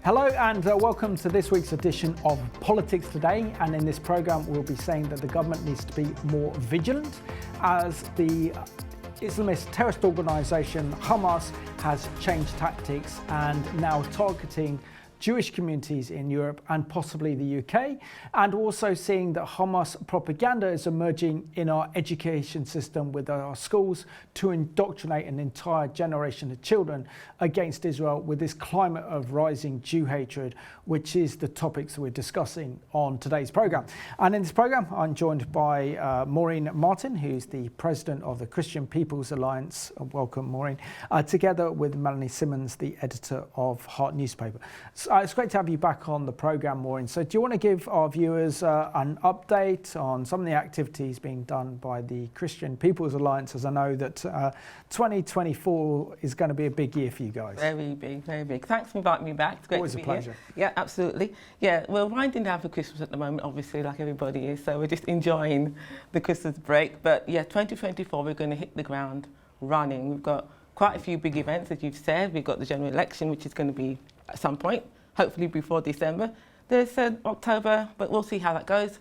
Hello and welcome to this week's edition of Politics Today, and in this programme we'll be saying that the government needs to be more vigilant as the Islamist terrorist organisation Hamas has changed tactics and now targeting Jewish communities in Europe and possibly the UK, and also seeing that Hamas propaganda is emerging in our education system with our schools to indoctrinate an entire generation of children against Israel with this climate of rising Jew hatred, which is the topics we're discussing on today's programme. And in this programme I'm joined by Maureen Martin, who's the president of the Christian People's Alliance. Welcome, Maureen. Together with Melanie Simmons, the editor of Heart newspaper. It's great to have you back on the programme, Maureen. So do you want to give our viewers an update on some of the activities being done by the Christian People's Alliance, as I know that 2024 is going to be a big year for you guys? Very big, very big. Thanks for inviting me back. It's great Always to be a pleasure. Here. Yeah, absolutely. Yeah, we're winding down for Christmas at the moment, obviously, like everybody is. So we're just enjoying the Christmas break. But yeah, 2024, we're going to hit the ground running. We've got quite a few big events, as you've said. We've got the general election, which is going to be at some point, hopefully before December. There's October, but we'll see how that goes.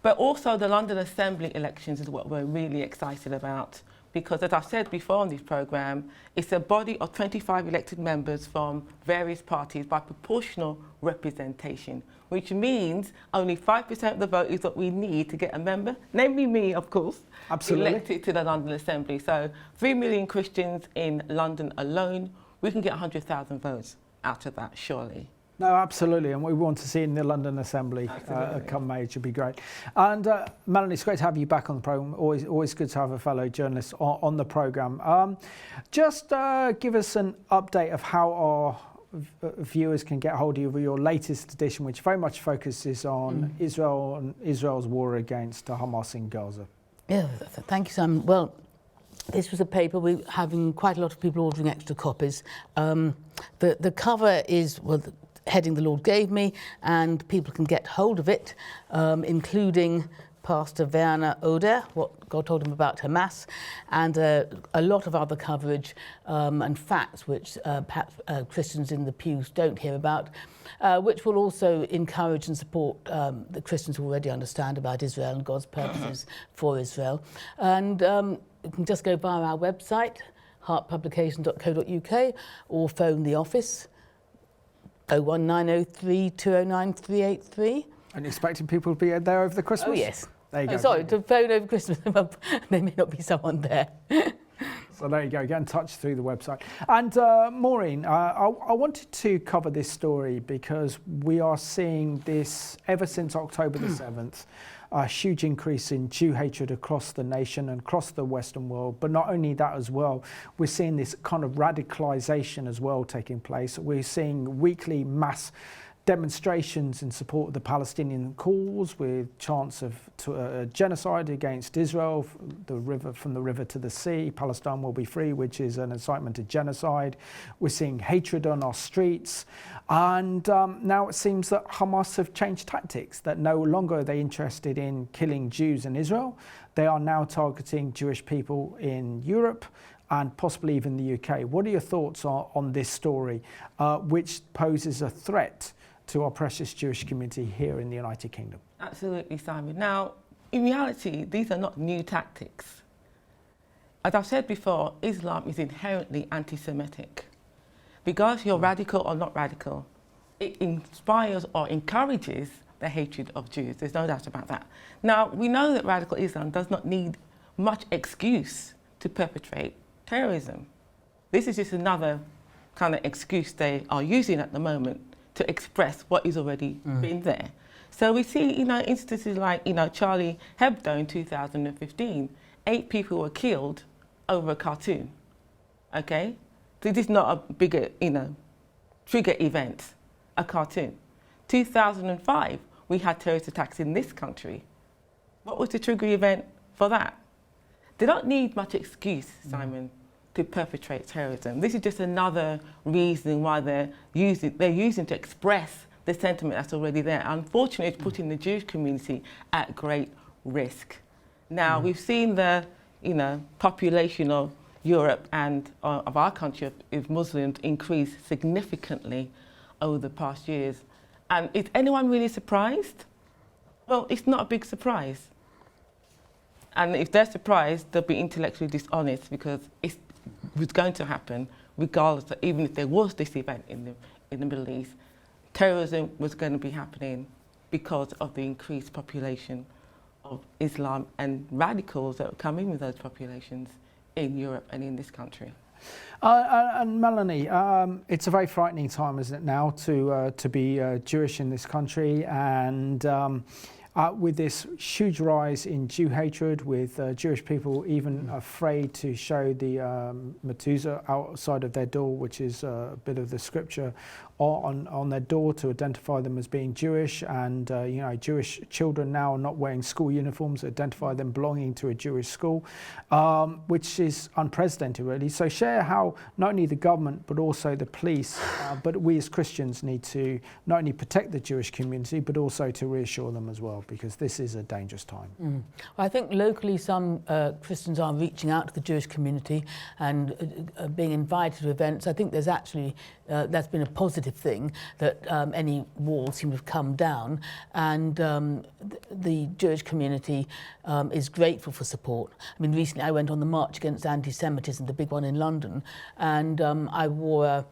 But also the London Assembly elections is what we're really excited about, because as I've said before on this programme, it's a body of 25 elected members from various parties by proportional representation, which means only 5% of the vote is what we need to get a member, namely me, of course, Absolutely. elected to the London Assembly. So 3 million Christians in London alone, we can get 100,000 votes out of that, surely. No, absolutely, and we want to see in the London Assembly come May. It should be great. And Melanie, it's great to have you back on the programme. Always good to have a fellow journalist on the programme. Just give us an update of how our viewers can get hold of your latest edition, which very much focuses on Israel and Israel's war against Hamas in Gaza. Yeah, thank you, Simon. Well, this was a paper we're having quite a lot of people ordering extra copies. The cover is, well, the heading the Lord gave me, and people can get hold of it, including Pastor Werner Oder, what God told him about Hamas, and a lot of other coverage and facts which perhaps Christians in the pews don't hear about, which will also encourage and support the Christians who already understand about Israel and God's purposes for Israel. And you can just go via our website, heartpublication.co.uk, or phone the office, 01903 209 383. And you're expecting people to be there over the Christmas? Oh, yes. There you go. Sorry, to phone over Christmas, there may not be someone there. So there you go, get in touch through the website. And Maureen, I wanted to cover this story because we are seeing this ever since October the 7th, a huge increase in Jew hatred across the nation and across the Western world. But not only that as well, we're seeing this kind of radicalisation as well taking place. We're seeing weekly mass demonstrations in support of the Palestinian cause with chants of genocide against Israel, from the river to the sea, Palestine will be free, which is an incitement to genocide. We're seeing hatred on our streets. And now it seems that Hamas have changed tactics, that no longer are they interested in killing Jews in Israel. They are now targeting Jewish people in Europe and possibly even the UK. What are your thoughts on this story, which poses a threat to our precious Jewish community here in the United Kingdom? Absolutely, Simon. Now, in reality, these are not new tactics. As I've said before, Islam is inherently anti-Semitic. Regardless you're radical or not radical, it inspires or encourages the hatred of Jews. There's no doubt about that. Now, we know that radical Islam does not need much excuse to perpetrate terrorism. This is just another kind of excuse they are using at the moment to express what is already been there. So we see, instances like, Charlie Hebdo in 2015, 8 people were killed over a cartoon, okay? So this is not a bigger, trigger event, a cartoon. 2005, we had terrorist attacks in this country. What was the trigger event for that? They don't need much excuse, Simon, to perpetrate terrorism. This is just another reason why they're using to express the sentiment that's already there. Unfortunately, it's putting the Jewish community at great risk. Now, we've seen the population of Europe and of our country of Muslims increase significantly over the past years. And is anyone really surprised? Well, it's not a big surprise. And if they're surprised, they'll be intellectually dishonest, because it was going to happen regardless of, even if there was this event in the Middle East, terrorism was going to be happening because of the increased population of Islam and radicals that come in with those populations in Europe and in this country. And Melanie, it's a very frightening time, isn't it, now to be Jewish in this country, and with this huge rise in Jew hatred, with Jewish people even afraid to show the mezuzah outside of their door, which is a bit of the scripture on their door to identify them as being Jewish, and you know, Jewish children now are not wearing school uniforms that identify them belonging to a Jewish school, which is unprecedented, really. So share how not only the government but also the police, but we as Christians need to not only protect the Jewish community but also to reassure them as well, because this is a dangerous time. Well, I think locally some Christians are reaching out to the Jewish community and being invited to events. I think there's actually that's been a positive thing, that any walls seem to have come down, and the Jewish community is grateful for support. I mean, recently I went on the march against anti-Semitism, the big one in London, and I wore a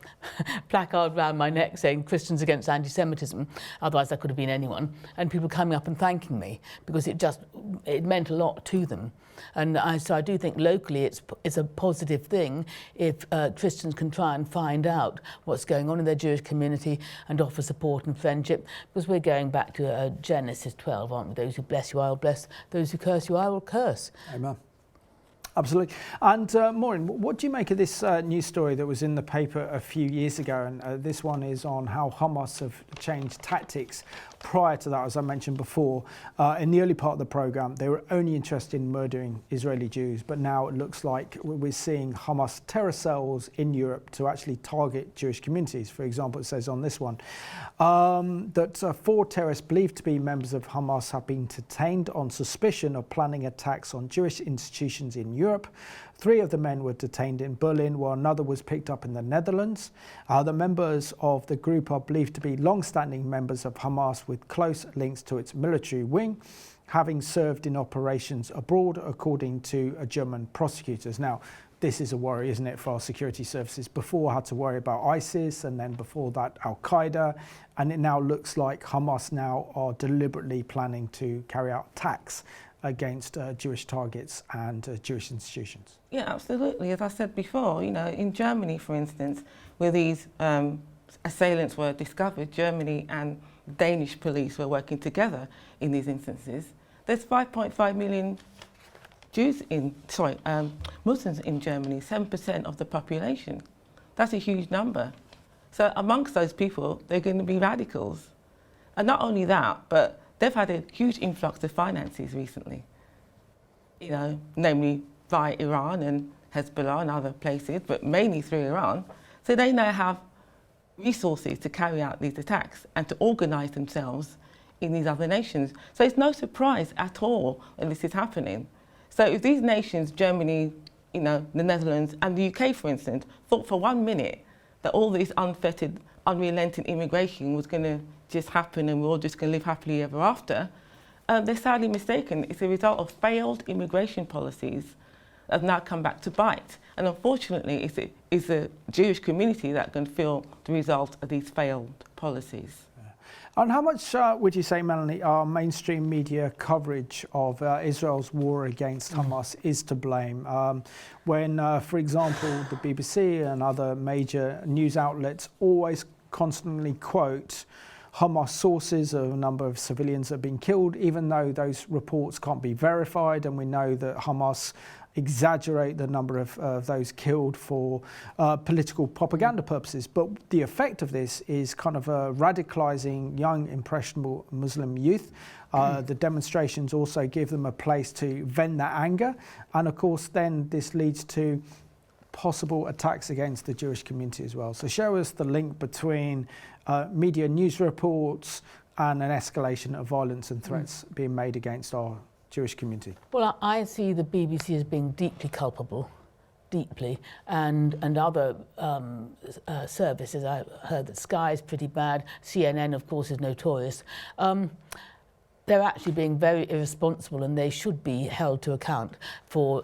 placard around my neck saying Christians against anti-Semitism, otherwise that could have been anyone, and people coming up and thanking me, because it meant a lot to them. And so I do think locally it's a positive thing if Christians can try and find out what's going on in their Jewish community and offer support and friendship, because we're going back to Genesis 12, aren't we? Those who bless you, I will bless. Those who curse you, I will curse. Amen. Absolutely. And Maureen, what do you make of this news story that was in the paper a few years ago? And this one is on how Hamas have changed tactics. Prior to that, as I mentioned before, in the early part of the programme, they were only interested in murdering Israeli Jews. But now it looks like we're seeing Hamas terror cells in Europe to actually target Jewish communities. For example, it says on this one that 4 terrorists believed to be members of Hamas have been detained on suspicion of planning attacks on Jewish institutions in Europe. 3 of the men were detained in Berlin, while another was picked up in the Netherlands. The members of the group are believed to be long-standing members of Hamas with close links to its military wing, having served in operations abroad, according to German prosecutors. Now, this is a worry, isn't it, for our security services? Before I had to worry about ISIS, and then before that Al-Qaeda, and it now looks like Hamas now are deliberately planning to carry out attacks against Jewish targets and Jewish institutions. Yeah, absolutely. As I said before, you know, in Germany, for instance, where these assailants were discovered, Germany and Danish police were working together in these instances. There's 5.5 million Muslims in Germany, 7% of the population. That's a huge number. So amongst those people, they're going to be radicals. And not only that, but they've had a huge influx of finances recently, you know, namely by Iran and Hezbollah and other places, but mainly through Iran. So they now have resources to carry out these attacks and to organise themselves in these other nations. So it's no surprise at all that this is happening. So if these nations, Germany, you know, the Netherlands and the UK, for instance, thought for 1 minute that all this unfettered, unrelenting immigration was going to just happen and we're all just going to live happily ever after, they're sadly mistaken. It's a result of failed immigration policies that have now come back to bite. And unfortunately, it's a Jewish community that can feel the result of these failed policies. And how much would you say, Melanie, our mainstream media coverage of Israel's war against Hamas is to blame? When, for example, the BBC and other major news outlets always constantly quote Hamas sources of a number of civilians that have been killed, even though those reports can't be verified, and we know that Hamas exaggerate the number of those killed for political propaganda purposes. But the effect of this is kind of radicalizing young, impressionable Muslim youth. The demonstrations also give them a place to vent their anger. And of course, then this leads to possible attacks against the Jewish community as well. So share with us the link between media news reports and an escalation of violence and threats being made against our Jewish community. Well, I see the BBC as being deeply culpable deeply, and other services. I heard that Sky is pretty bad. CNN, of course, is notorious. They're actually being very irresponsible, and they should be held to account for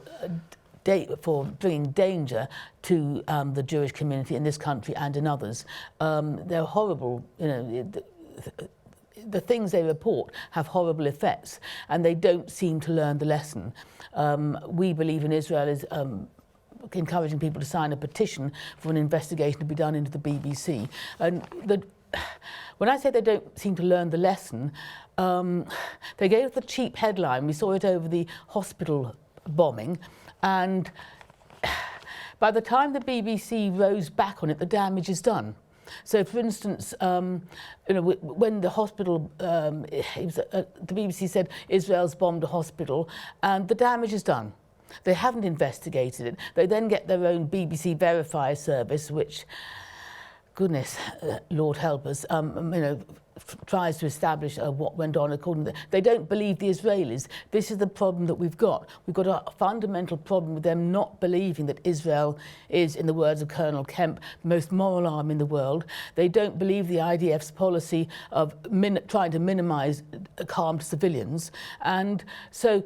bringing danger to the Jewish community in this country and in others. They're horrible, you know. The things they report have horrible effects, and they don't seem to learn the lesson. We believe in Israel is encouraging people to sign a petition for an investigation to be done into the BBC. And when I say they don't seem to learn the lesson, they gave the cheap headline. We saw it over the hospital bombing, and by the time the BBC rose back on it, the damage is done. So, for instance, you know, when the hospital, the BBC said Israel's bombed a hospital, and the damage is done. They haven't investigated it. They then get their own BBC Verify service, which, goodness, Lord help us, you know, tries to establish what went on according to... They don't believe the Israelis. This is the problem that we've got. We've got a fundamental problem with them not believing that Israel is, in the words of Colonel Kemp, the most moral arm in the world. They don't believe the IDF's policy of trying to minimise harm to civilians. And so...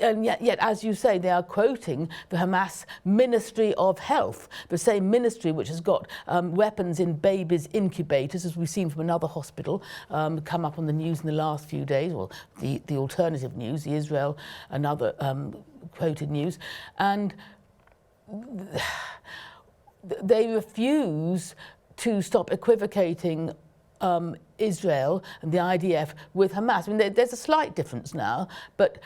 And yet, as you say, they are quoting the Hamas Ministry of Health, the same ministry which has got weapons in babies' incubators, as we've seen from another hospital, come up on the news in the last few days, or the alternative news, the Israel and other quoted news. And they refuse to stop equivocating Israel and the IDF with Hamas. I mean, there's a slight difference now, but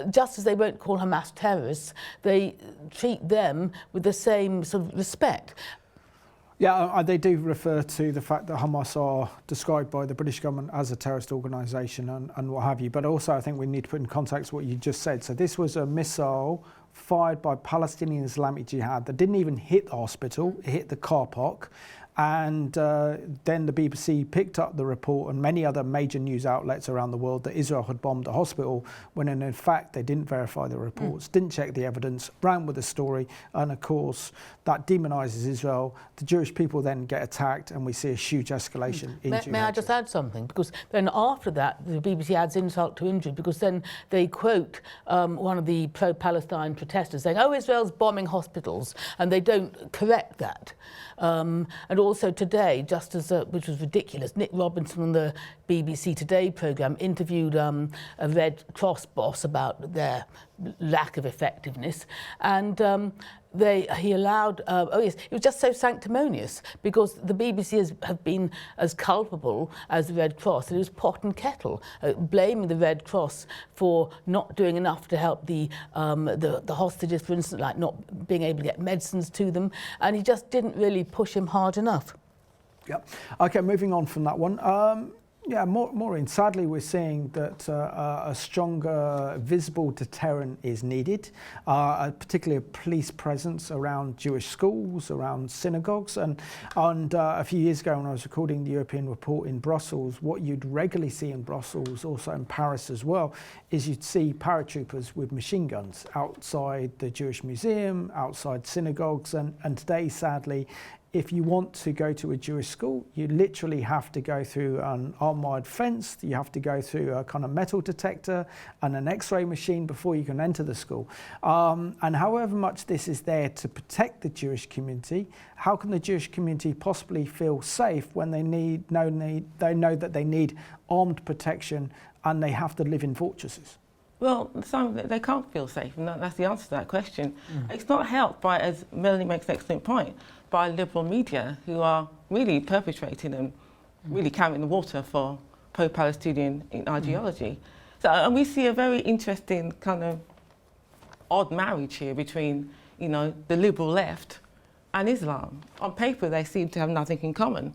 just as they won't call Hamas terrorists, they treat them with the same sort of respect. Yeah, they do refer to the fact that Hamas are described by the British government as a terrorist organisation and what have you. But also I think we need to put in context what you just said. So this was a missile fired by Palestinian Islamic Jihad that didn't even hit the hospital, it hit the car park. And then the BBC picked up the report and many other major news outlets around the world that Israel had bombed a hospital, when in fact they didn't verify the reports, didn't check the evidence, ran with the story, and of course that demonises Israel. The Jewish people then get attacked and we see a huge escalation in June. May I just add something? Because then after that the BBC adds insult to injury, because then they quote one of the pro-Palestine protesters saying, oh, Israel's bombing hospitals, and they don't correct that. And also today, just as which was ridiculous, Nick Robinson on the BBC Today programme interviewed a Red Cross boss about their lack of effectiveness, and he allowed, oh yes, it was just so sanctimonious, because the BBC have been as culpable as the Red Cross. It was pot and kettle, blaming the Red Cross for not doing enough to help the hostages, for instance, like not being able to get medicines to them, and he just didn't really push him hard enough. Yep. Okay, moving on from that one. Yeah, Maureen, sadly we're seeing that a stronger visible deterrent is needed, particularly a police presence around Jewish schools, around synagogues. And a few years ago when I was recording the European report in Brussels, what you'd regularly see in Brussels, also in Paris as well, is you'd see paratroopers with machine guns outside the Jewish museum, outside synagogues. And today, sadly, if you want to go to a Jewish school, you literally have to go through an armoured fence, you have to go through a kind of metal detector and an X-ray machine before you can enter the school. And however much this is there to protect the Jewish community, how can the Jewish community possibly feel safe when they know that they need armed protection and they have to live in fortresses? Well, Simon, they can't feel safe, and that's the answer to that question. It's not helped by, as Melanie makes an excellent point, by liberal media who are really perpetrating and really carrying the water for pro-Palestinian ideology. So, and we see a very interesting kind of odd marriage here between, you know, the liberal left and Islam. On paper, they seem to have nothing in common,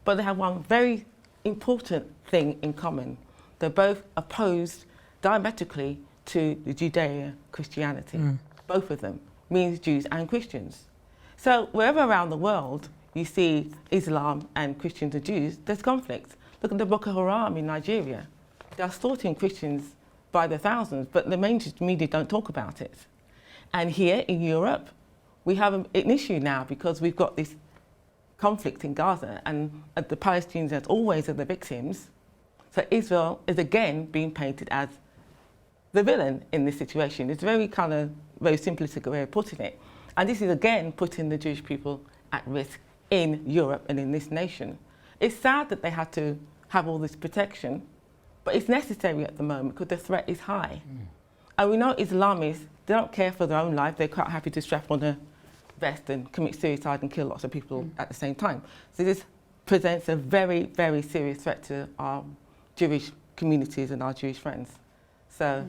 but they have one very important thing in common. They're both opposed diametrically to the Judeo-Christianity. Both of them means Jews and Christians. So wherever around the world you see Islam and Christians and Jews, there's conflict. Look at the Boko Haram in Nigeria. They are slaughtering Christians by the thousands, but the mainstream media don't talk about it. And here in Europe, we have an issue now because we've got this conflict in Gaza and the Palestinians as always are the victims. So Israel is again being painted as the villain in this situation. It's very simplistic way of putting it. And this is again putting the Jewish people at risk in Europe and in this nation. It's sad that they had to have all this protection, but it's necessary at the moment because the threat is high. And we know Islamists, they don't care for their own life. They're quite happy to strap on a vest and commit suicide and kill lots of people at the same time. So this presents a very, very serious threat to our Jewish communities and our Jewish friends. So,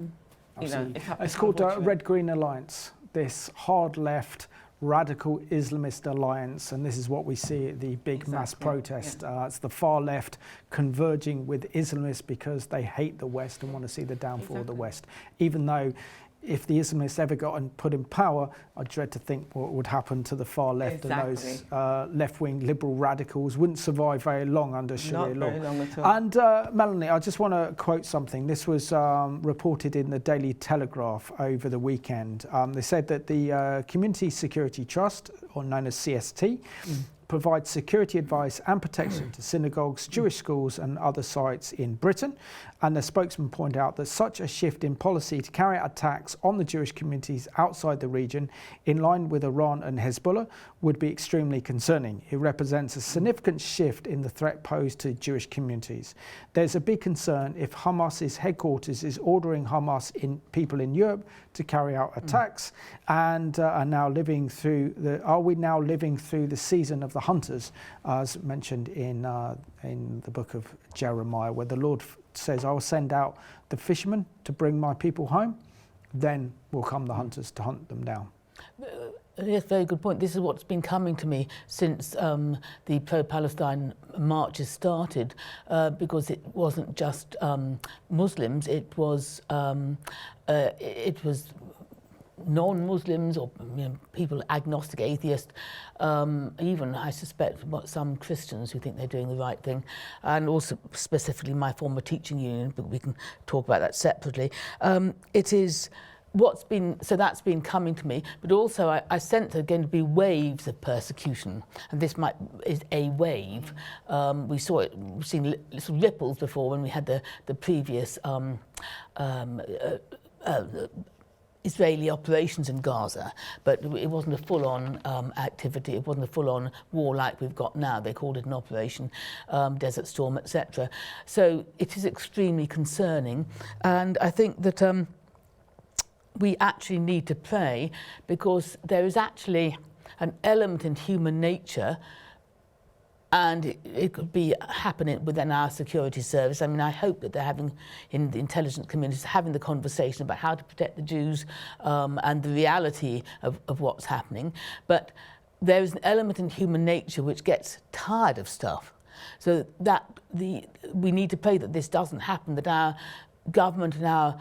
you know, it's called Red-Green Alliance, this hard left radical Islamist alliance, and this is what we see at the big mass protest. It's the far left converging with Islamists because they hate the West and want to see the downfall of the West, even though if the Islamists ever got put in power, I dread to think what would happen to the far left, and those left-wing liberal radicals wouldn't survive very long under Sharia law. Not very long at all. And Melanie, I just want to quote something. This was reported in the Daily Telegraph over the weekend. They said that the Community Security Trust, or known as CST, provides security advice and protection to synagogues, Jewish schools and other sites in Britain. And the spokesman pointed out that such a shift in policy to carry out attacks on the Jewish communities outside the region, in line with Iran and Hezbollah, would be extremely concerning. It represents a significant shift in the threat posed to Jewish communities. There's a big concern if Hamas's headquarters is ordering people in Europe to carry out attacks, and are we now living through the season of the hunters, as mentioned in the book of Jeremiah, where the Lord says, I will send out the fishermen to bring my people home, then will come the hunters to hunt them down. Yes, very good point. This is what's been coming to me since the pro-Palestine marches started, because it wasn't just Muslims, it was non-Muslims or people, agnostic, atheist, even I suspect some Christians who think they're doing the right thing, and also specifically my former teaching union, but we can talk about that separately. It is that's been coming to me, but also I sense there are going to be waves of persecution, and this is a wave. We've seen little ripples before when we had the previous Israeli operations in Gaza, but it wasn't a full-on activity. It wasn't a full-on war like we've got now. They called it an operation, Desert Storm, etc. So it is extremely concerning, and I think that we actually need to pray, because there is actually an element in human nature, and it could be happening within our security service. I mean, I hope that they're having, in the intelligence communities, having the conversation about how to protect the Jews and the reality of what's happening. But there is an element in human nature which gets tired of stuff. So that we need to pray that this doesn't happen, that our government and our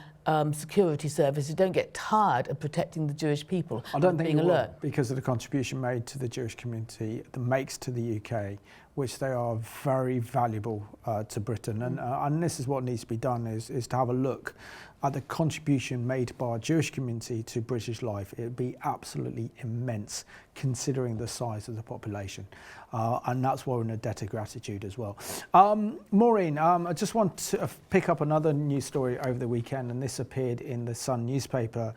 security services don't get tired of protecting the Jewish people. I don't think being alert, because of the contribution made to the Jewish community, that makes to the UK, which they are very valuable to Britain. And this is what needs to be done, is to have a look at the contribution made by our Jewish community to British life. It would be absolutely immense, considering the size of the population. And that's why we're in a debt of gratitude as well. Maureen, I just want to pick up another news story over the weekend, and this appeared in the Sun newspaper.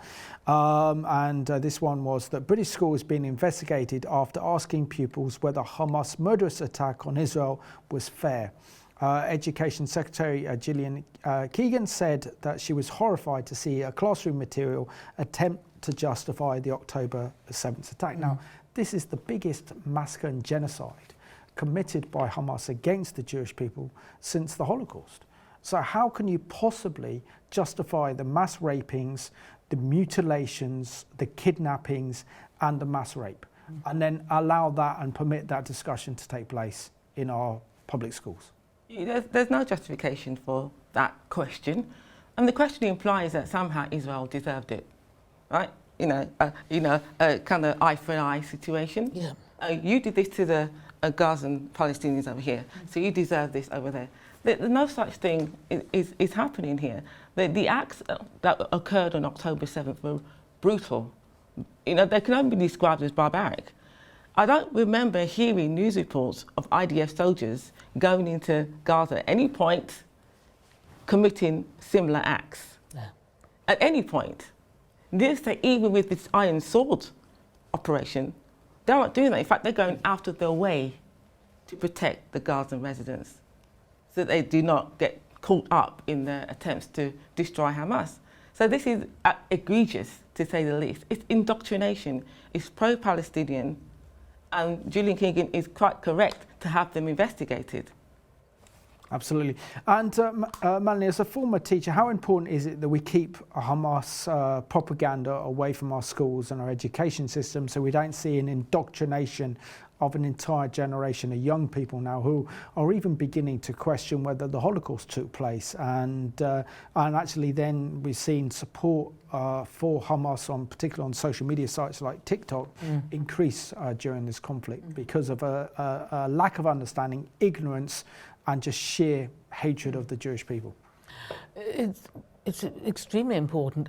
This one was that British school is being investigated after asking pupils whether Hamas' murderous attack on Israel was fair. Education Secretary Gillian Keegan said that she was horrified to see a classroom material attempt to justify the October 7th attack. Now, this is the biggest massacre and genocide committed by Hamas against the Jewish people since the Holocaust. So how can you possibly justify the mass rapings, the mutilations, the kidnappings and the mass rape, and then allow that and permit that discussion to take place in our public schools? There's no justification for that question, and the question implies that somehow Israel deserved it, right? A kind of eye for an eye situation. Yeah. You did this to the Gazan Palestinians over here, so you deserve this over there. There's no such thing is happening here. The acts that occurred on October 7th were brutal, You know, they can only be described as barbaric. I don't remember hearing news reports of IDF soldiers going into Gaza at any point committing similar acts. Yeah. At any point. This, even with this Iron Sword operation, they're not doing that. In fact, they're going out of their way to protect the Gazan residents so that they do not get caught up in their attempts to destroy Hamas. So this is egregious, to say the least. It's indoctrination. It's pro-Palestinian, and Julian Keegan is quite correct to have them investigated. Absolutely. And Melanie, as a former teacher, how important is it that we keep Hamas propaganda away from our schools and our education system so we don't see an indoctrination of an entire generation of young people now who are even beginning to question whether the Holocaust took place? And actually then we've seen support for Hamas, particularly on social media sites like TikTok, increase during this conflict because of a lack of understanding, ignorance, and just sheer hatred of the Jewish people. It's extremely important.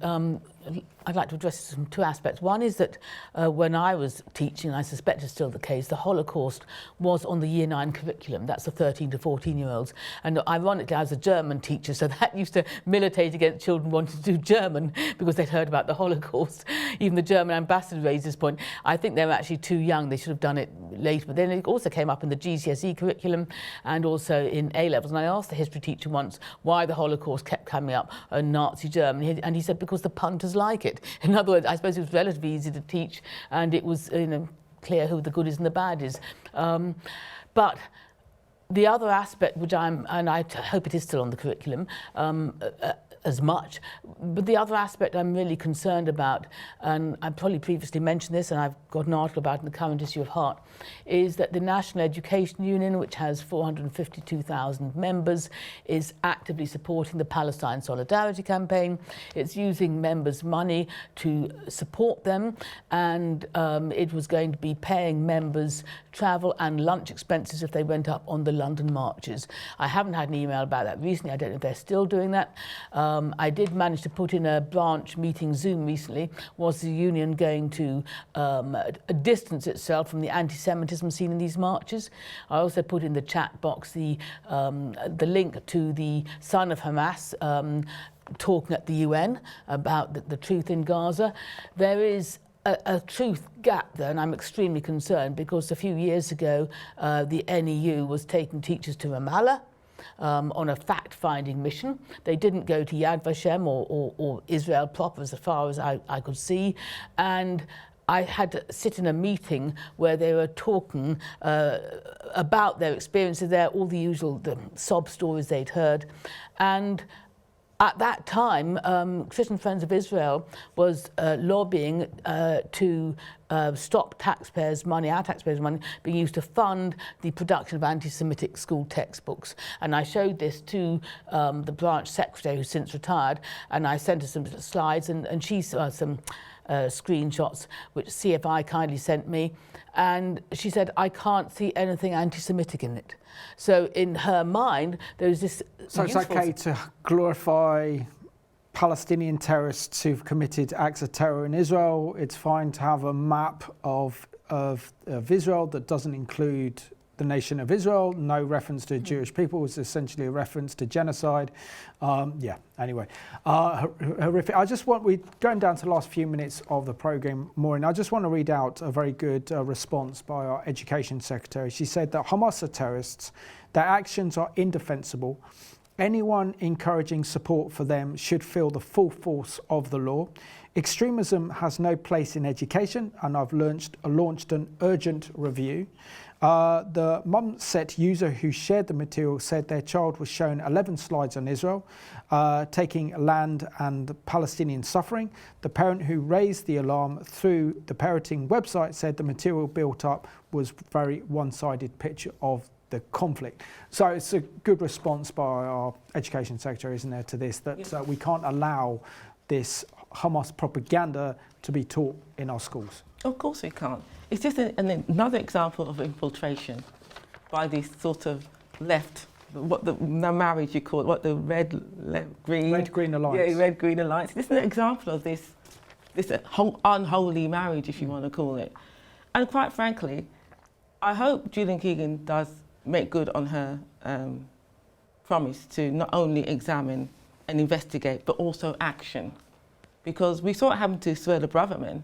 I'd like to address this from two aspects. One is that when I was teaching, I suspect it's still the case, the Holocaust was on the Year 9 curriculum. That's the 13 to 14-year-olds. And ironically, I was a German teacher, so that used to militate against children wanting to do German because they'd heard about the Holocaust. Even the German ambassador raised this point. I think they were actually too young. They should have done it later. But then it also came up in the GCSE curriculum and also in A-levels. And I asked the history teacher once why the Holocaust kept coming up in Nazi Germany. And he said, because the punters like it. In other words, I suppose it was relatively easy to teach, and it was clear who the good is and the bad is. But the other aspect, and I hope it is still on the curriculum as much, but the other aspect I'm really concerned about, and I probably previously mentioned this, and I've got an article about it in the current issue of Heart, is that the National Education Union, which has 452,000 members, is actively supporting the Palestine Solidarity Campaign. It's using members' money to support them, and it was going to be paying members travel and lunch expenses if they went up on the London marches. I haven't had an email about that recently. I don't know if they're still doing that. I did manage to put in a branch meeting Zoom recently. Was the union going to distance itself from the anti-Semitism seen in these marches? I also put in the chat box the link to the son of Hamas talking at the UN about the truth in Gaza. There is a truth gap there, and I'm extremely concerned because a few years ago the NEU was taking teachers to Ramallah on a fact-finding mission. They didn't go to Yad Vashem or Israel proper as far as I could see, and I had to sit in a meeting where they were talking about their experiences there, all the usual sob stories they'd heard, and at that time, Christian Friends of Israel was lobbying to stop taxpayers' money, our taxpayers' money, being used to fund the production of anti-Semitic school textbooks. And I showed this to the branch secretary, who's since retired, and I sent her some slides, and she saw some screenshots, which CFI kindly sent me. And she said, I can't see anything anti-Semitic in it. So in her mind, there's this... So it's okay to glorify Palestinian terrorists who've committed acts of terror in Israel. It's fine to have a map of Israel that doesn't include the nation of Israel. No reference to Jewish people. It's essentially a reference to genocide. Anyway, horrific. We're going down to the last few minutes of the programme, Maureen. I just want to read out a very good response by our Education Secretary. She said that Hamas are terrorists, their actions are indefensible. Anyone encouraging support for them should feel the full force of the law. Extremism has no place in education, and I've launched an urgent review. The Mumset user who shared the material said their child was shown 11 slides on Israel, taking land and Palestinian suffering. The parent who raised the alarm through the parenting website said the material built up was very one-sided picture of the conflict. So it's a good response by our Education Secretary, isn't there, to this, that we can't allow this Hamas propaganda to be taught in our schools. Of course we can't. It's just another example of infiltration by this sort of left, what the marriage you call it, what the red-green alliance. Yeah, red-green alliance. This is an example of this this unholy marriage, if you want to call it. And quite frankly, I hope Julian Keegan does make good on her promise to not only examine and investigate, but also action. Because we saw it happen to Suella Braverman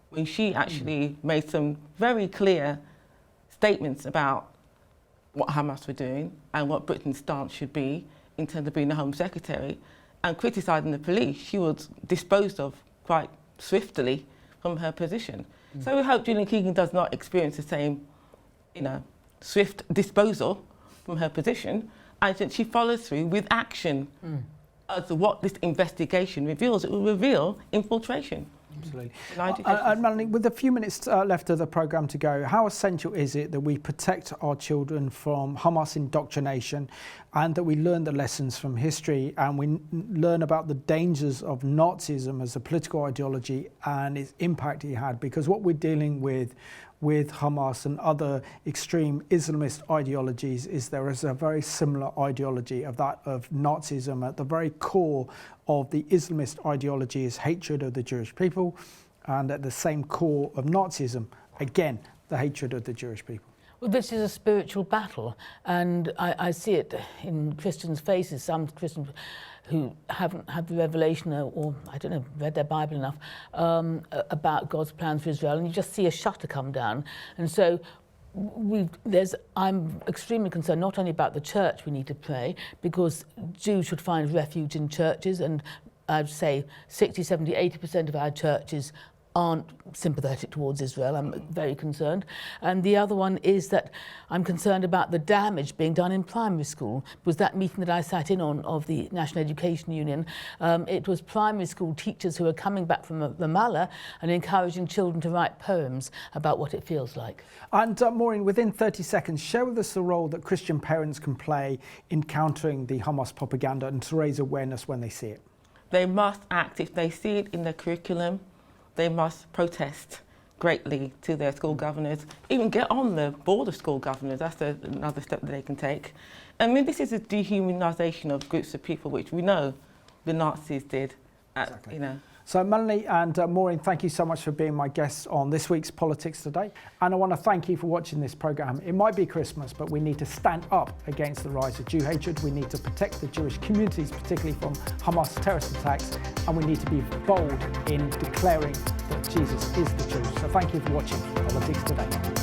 when she actually made some very clear statements about what Hamas were doing and what Britain's stance should be in terms of being the Home Secretary, and criticising the police. She was disposed of quite swiftly from her position. So we hope Julian Keegan does not experience the same, swift disposal from her position, and that she follows through with action as to what this investigation reveals. It will reveal infiltration. Absolutely. Melanie, with a few minutes left of the programme to go, how essential is it that we protect our children from Hamas indoctrination, and that we learn the lessons from history, and we learn about the dangers of Nazism as a political ideology and its impact it had? Because what we're dealing with Hamas and other extreme Islamist ideologies is there is a very similar ideology of that of Nazism. At the very core of the Islamist ideology is hatred of the Jewish people, and at the same core of Nazism, again, the hatred of the Jewish people. Well, this is a spiritual battle, and I see it in Christians' faces. Some Christians who haven't had the revelation or I don't know, read their Bible enough about God's plans for Israel, and you just see a shutter come down. And so I'm extremely concerned not only about the church we need to pray, because Jews should find refuge in churches, and I'd say 60, 70, 80% of our churches aren't sympathetic towards Israel. I'm very concerned. And the other one is that I'm concerned about the damage being done in primary school. Was that meeting that I sat in on of the National Education Union, it was primary school teachers who are coming back from Ramallah and encouraging children to write poems about what it feels like. And Maureen, within 30 seconds, share with us the role that Christian parents can play in countering the Hamas propaganda and to raise awareness when they see it. They must act. If they see it in their curriculum, they must protest greatly to their school governors, even get on the board of school governors. That's another step that they can take. I mean, this is a dehumanisation of groups of people, which we know the Nazis did. Exactly. So Melanie and Maureen, thank you so much for being my guests on this week's Politics Today. And I want to thank you for watching this programme. It might be Christmas, but we need to stand up against the rise of Jew hatred. We need to protect the Jewish communities, particularly from Hamas terrorist attacks. And we need to be bold in declaring that Jesus is the truth. So thank you for watching Politics Today.